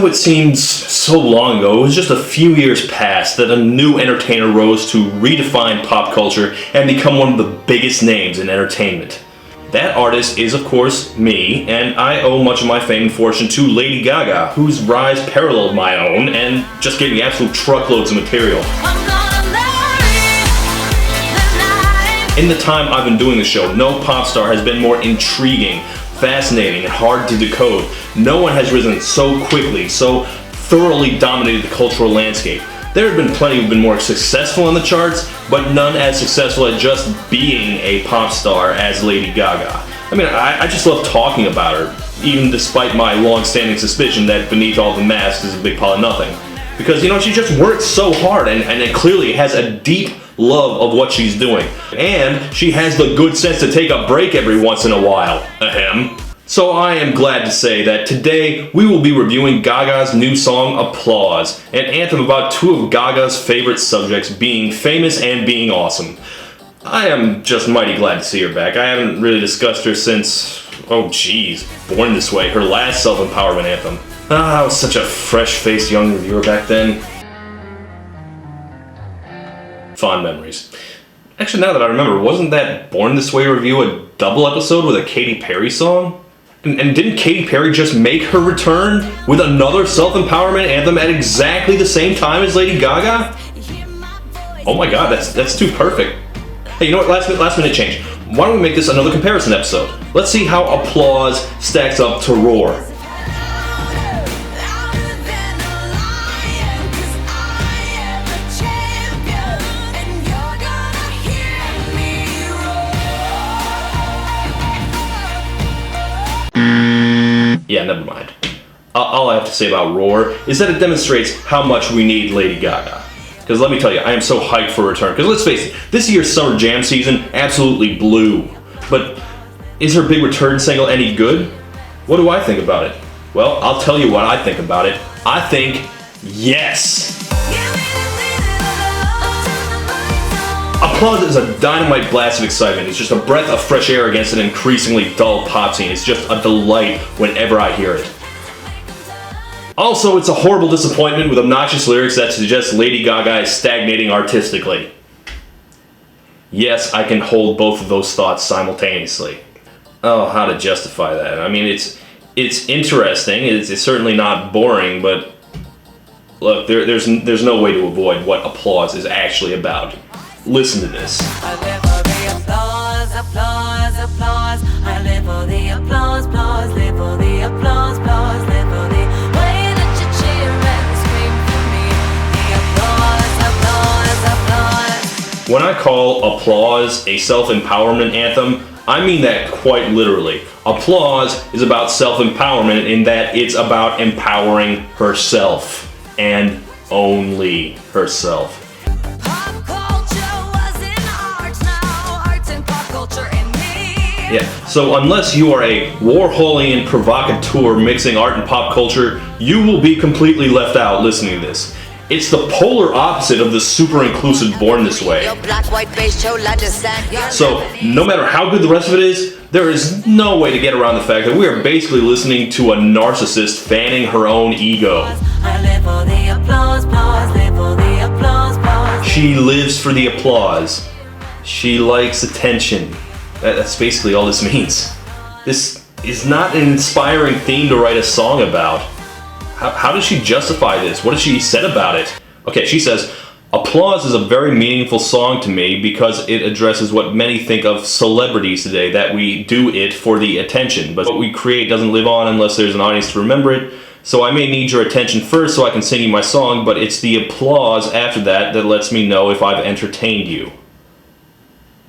it seems so long ago, it was just a few years past that a new entertainer rose to redefine pop culture and become one of the biggest names in entertainment. That artist is, of course, me, and I owe much of my fame and fortune to Lady Gaga, whose rise paralleled my own and just gave me absolute truckloads of material. In the time I've been doing the show, no pop star has been more intriguing, fascinating, and hard to decode. No one has risen so quickly, so thoroughly dominated the cultural landscape. There have been plenty who've been more successful on the charts, but none as successful at just being a pop star as Lady Gaga. I mean, I just love talking about her, even despite my long-standing suspicion that beneath all the masks is a big pile of nothing. Because, you know, she just works so hard and it clearly has a deep love of what she's doing. And she has the good sense to take a break every once in a while. Ahem. So I am glad to say that today we will be reviewing Gaga's new song, Applause, an anthem about two of Gaga's favorite subjects, being famous and being awesome. I am just mighty glad to see her back. I haven't really discussed her since, oh geez, Born This Way, her last self-empowerment anthem. I was such a fresh-faced young reviewer back then. Fond memories. Actually, now that I remember, wasn't that Born This Way review a double episode with a Katy Perry song? And didn't Katy Perry just make her return with another self-empowerment anthem at exactly the same time as Lady Gaga? Oh my god, that's too perfect. Hey, you know what? Last minute change. Why don't we make this another comparison episode? Let's see how Applause stacks up to Roar. Yeah, never mind. All I have to say about Roar is that it demonstrates how much we need Lady Gaga. Because let me tell you, I am so hyped for her return. Because let's face it, this year's summer jam season absolutely blew. But is her big return single any good? What do I think about it? Well, I'll tell you what I think about it. I think yes! Applause is a dynamite blast of excitement. It's just a breath of fresh air against an increasingly dull pop scene. It's just a delight whenever I hear it. Also, it's a horrible disappointment with obnoxious lyrics that suggest Lady Gaga is stagnating artistically. Yes, I can hold both of those thoughts simultaneously. Oh, how to justify that? I mean, it's interesting. It's certainly not boring, but look, there's no way to avoid what Applause is actually about. Listen to this. I live for the applause, applause, applause. I live for the applause, applause, live for the applause, applause, live for the way that you cheer and scream for me. The applause, applause, applause. When I call Applause a self-empowerment anthem, I mean that quite literally. Applause is about self-empowerment in that it's about empowering herself and only herself. Yeah, so unless you are a Warholian provocateur mixing art and pop culture, you will be completely left out listening to this. It's the polar opposite of the super inclusive Born This Way. So, no matter how good the rest of it is, there is no way to get around the fact that we are basically listening to a narcissist fanning her own ego. She lives for the applause. She likes attention. That's basically all this means. This is not an inspiring theme to write a song about. How does she justify this? What has she said about it? Okay, she says, Applause is a very meaningful song to me because it addresses what many think of celebrities today, that we do it for the attention, but what we create doesn't live on unless there's an audience to remember it. So I may need your attention first so I can sing you my song, but it's the applause after that that lets me know if I've entertained you.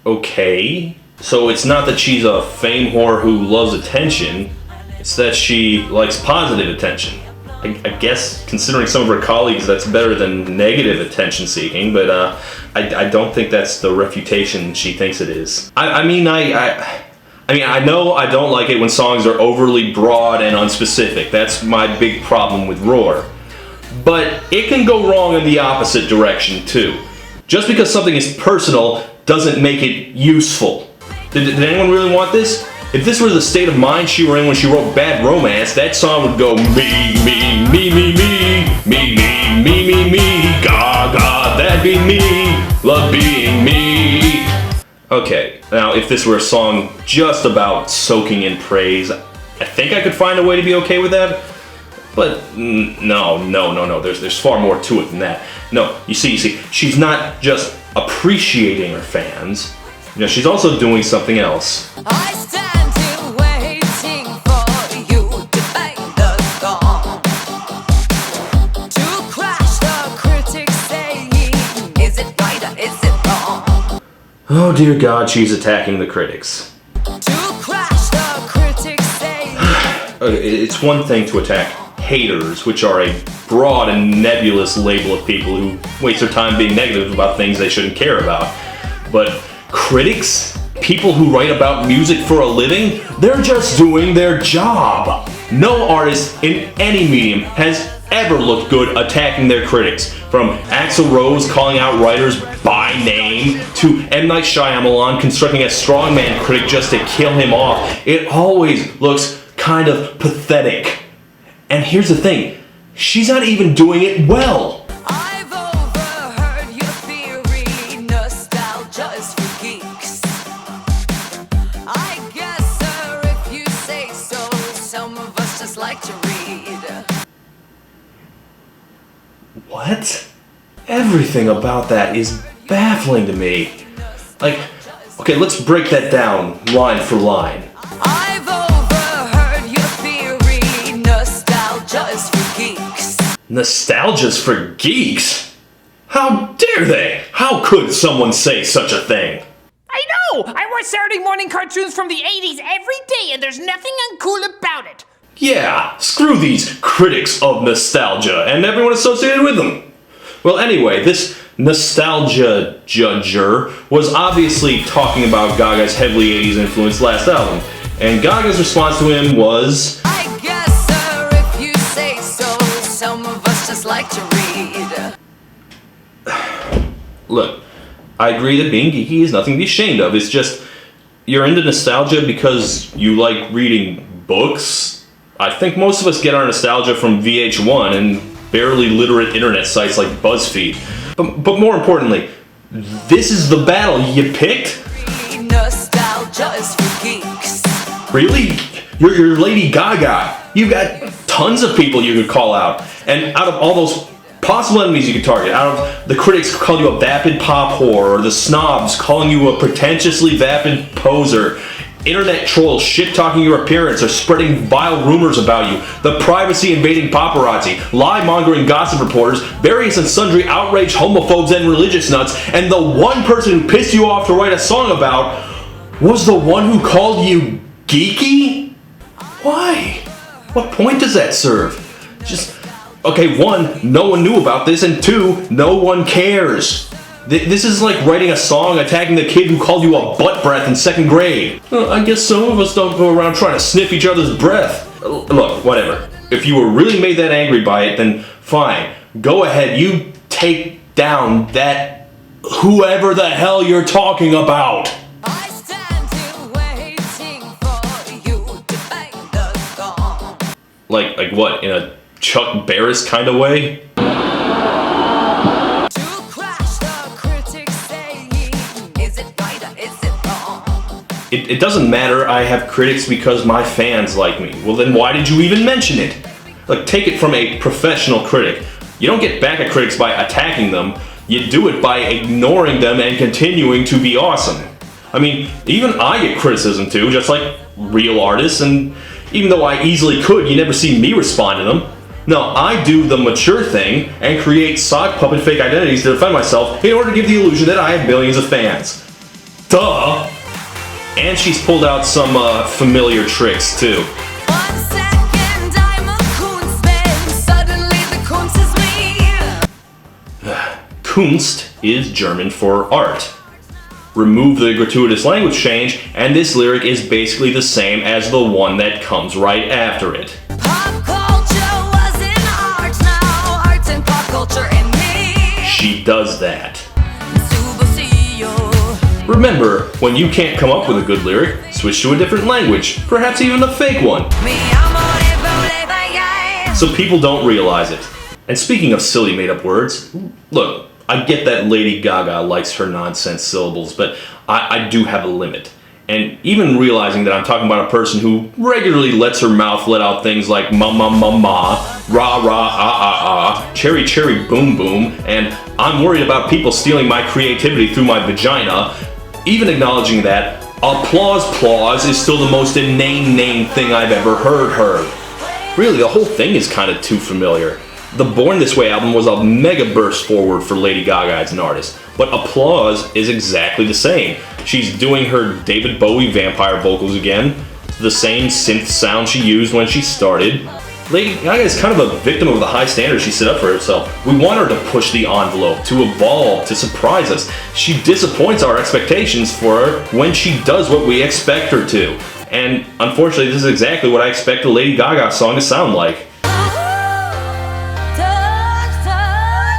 Okay. So it's not that she's a fame whore who loves attention, it's that she likes positive attention. I guess, considering some of her colleagues, that's better than negative attention seeking, but I don't think that's the refutation she thinks it is. I mean, I know I don't like it when songs are overly broad and unspecific. That's my big problem with Roar. But it can go wrong in the opposite direction, too. Just because something is personal doesn't make it useful. Did anyone really want this? If this were the state of mind she were in when she wrote Bad Romance, that song would go me, me, me, me, me, me, me, me, me, me, Gaga, that'd be me, love being me. Okay, now if this were a song just about soaking in praise, I think I could find a way to be okay with that. But no, there's far more to it than that. No, you see, she's not just appreciating her fans, you know, she's also doing something else. I stand here waiting for you to bang the gong, to crash the critics saying, is it right or is it wrong? Oh dear God, she's attacking the critics. To crash the critics saying. It's one thing to attack haters, which are a broad and nebulous label of people who waste their time being negative about things they shouldn't care about. But critics? People who write about music for a living? They're just doing their job. No artist in any medium has ever looked good attacking their critics. From Axl Rose calling out writers by name, to M. Night Shyamalan constructing a strongman critic just to kill him off. It always looks kind of pathetic. And here's the thing, she's not even doing it well. I've overheard your theory, nostalgia is for geeks. I guess, sir, if you say so, some of us just like to read. What? Everything about that is baffling to me. Like, okay, let's break that down line for line. I've overheard your theory, nostalgia is for geeks. Nostalgia's for geeks? How dare they? How could someone say such a thing? I know! I watch Saturday morning cartoons from the 80s every day and there's nothing uncool about it. Yeah, screw these critics of nostalgia and everyone associated with them. Well, anyway, this nostalgia judger was obviously talking about Gaga's heavily 80s influenced last album, and Gaga's response to him was, I guess, sir, if you say so, some of us just like to read. look, I agree that being geeky is nothing to be ashamed of. It's just, you're into nostalgia because you like reading books. I think most of us get our nostalgia from VH1 and barely literate internet sites like BuzzFeed. But more importantly, this is the battle you picked? Nostalgia is for geeks. Really? You're Lady Gaga. You've got tons of people you could call out. And out of all those possible enemies you could target, out of the critics who call you a vapid pop whore, or the snobs calling you a pretentiously vapid poser, internet trolls shit-talking your appearance or spreading vile rumors about you, the privacy-invading paparazzi, lie-mongering gossip reporters, various and sundry outraged homophobes and religious nuts, and the one person who pissed you off to write a song about was the one who called you geeky? Why? What point does that serve? Just, okay, one, no one knew about this, and two, no one cares. This is like writing a song attacking the kid who called you a butt breath in second grade. Well, I guess some of us don't go around trying to sniff each other's breath. Look, whatever. If you were really made that angry by it, then fine. Go ahead, you take down that whoever the hell you're talking about. I stand here waiting for you to bang the gong. Like what? In a Chuck Barris kind of way? It doesn't matter I have critics because my fans like me. Well, then why did you even mention it? Like, take it from a professional critic. You don't get back at critics by attacking them. You do it by ignoring them and continuing to be awesome. I mean, even I get criticism too, just like real artists, and even though I easily could, you never see me respond to them. No, I do the mature thing and create sock puppet fake identities to defend myself in order to give the illusion that I have millions of fans. Duh! And she's pulled out some familiar tricks too. 1 second, I'm a Kunstman. Suddenly the Kunst is me. Kunst is German for art. Remove the gratuitous language change, and this lyric is basically the same as the one that comes right after it. Pop culture was in art, now art and pop culture in me. She does that. Subversio. Remember, when you can't come up with a good lyric, switch to a different language, perhaps even a fake one. So people don't realize it. And speaking of silly made-up words, look, I get that Lady Gaga likes her nonsense syllables, but I do have a limit. And even realizing that I'm talking about a person who regularly lets her mouth let out things like ma ma ma ma, rah rah ah ah ah, cherry cherry boom boom, and I'm worried about people stealing my creativity through my vagina, even acknowledging that applause is still the most inane thing I've ever heard. Really, the whole thing is kind of too familiar. The Born This Way album was a mega burst forward for Lady Gaga as an artist, but Applause is exactly the same. She's doing her David Bowie vampire vocals again, the same synth sound she used when she started. Lady Gaga is kind of a victim of the high standards she set up for herself. We want her to push the envelope, to evolve, to surprise us. She disappoints our expectations for her when she does what we expect her to. And unfortunately, this is exactly what I expect a Lady Gaga song to sound like.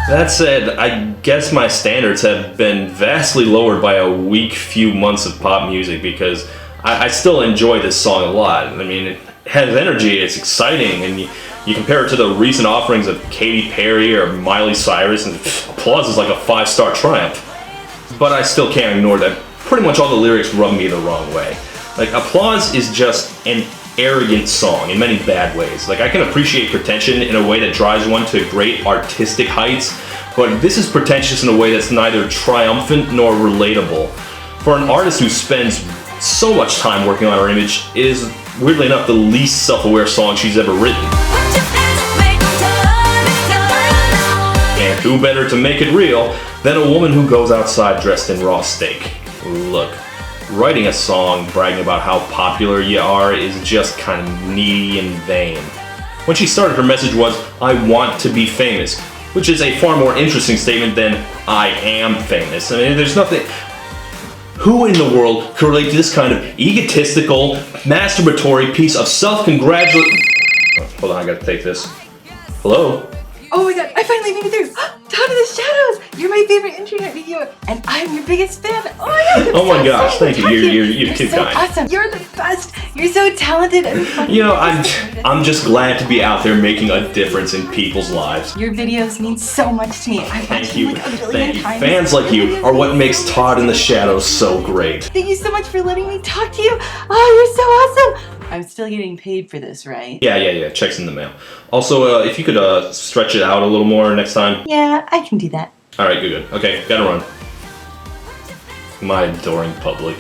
That said, I guess my standards have been vastly lowered by a weak few months of pop music because I still enjoy this song a lot. I mean, it has energy, it's exciting, and you compare it to the recent offerings of Katy Perry or Miley Cyrus, and Applause is like a 5-star triumph. But I still can't ignore that pretty much all the lyrics rub me the wrong way. Like, Applause is just an arrogant song in many bad ways. Like, I can appreciate pretension in a way that drives one to great artistic heights, but this is pretentious in a way that's neither triumphant nor relatable. For an artist who spends so much time working on her image, it is, weirdly enough, the least self-aware song she's ever written. And who better to make it real than a woman who goes outside dressed in raw steak? Look, writing a song bragging about how popular you are is just kind of needy and vain. When she started, her message was, "I want to be famous," which is a far more interesting statement than "I am famous." I mean, there's nothing... Who in the world could relate to this kind of egotistical, masturbatory piece of self-congratulation... Oh, hold on, I gotta take this. Hello? Oh my god, I finally made it through! Down to the Shadows! You're my favorite internet video, and I'm your biggest fan! Oh my god! Oh my gosh, thank you. You're too so kind. Awesome! You're the best! You're so talented and funny. You know, I'm just glad to be out there making a difference in people's lives. Your videos mean so much to me. I've watched them like a billion times. Fans like you are what makes Todd in the Shadows so great. Thank you so much for letting me talk to you. Oh, you're so awesome! I'm still getting paid for this, right? Yeah. Check's in the mail. Also, if you could stretch it out a little more next time. Yeah, I can do that. Alright, good. Okay, gotta run. My adoring public.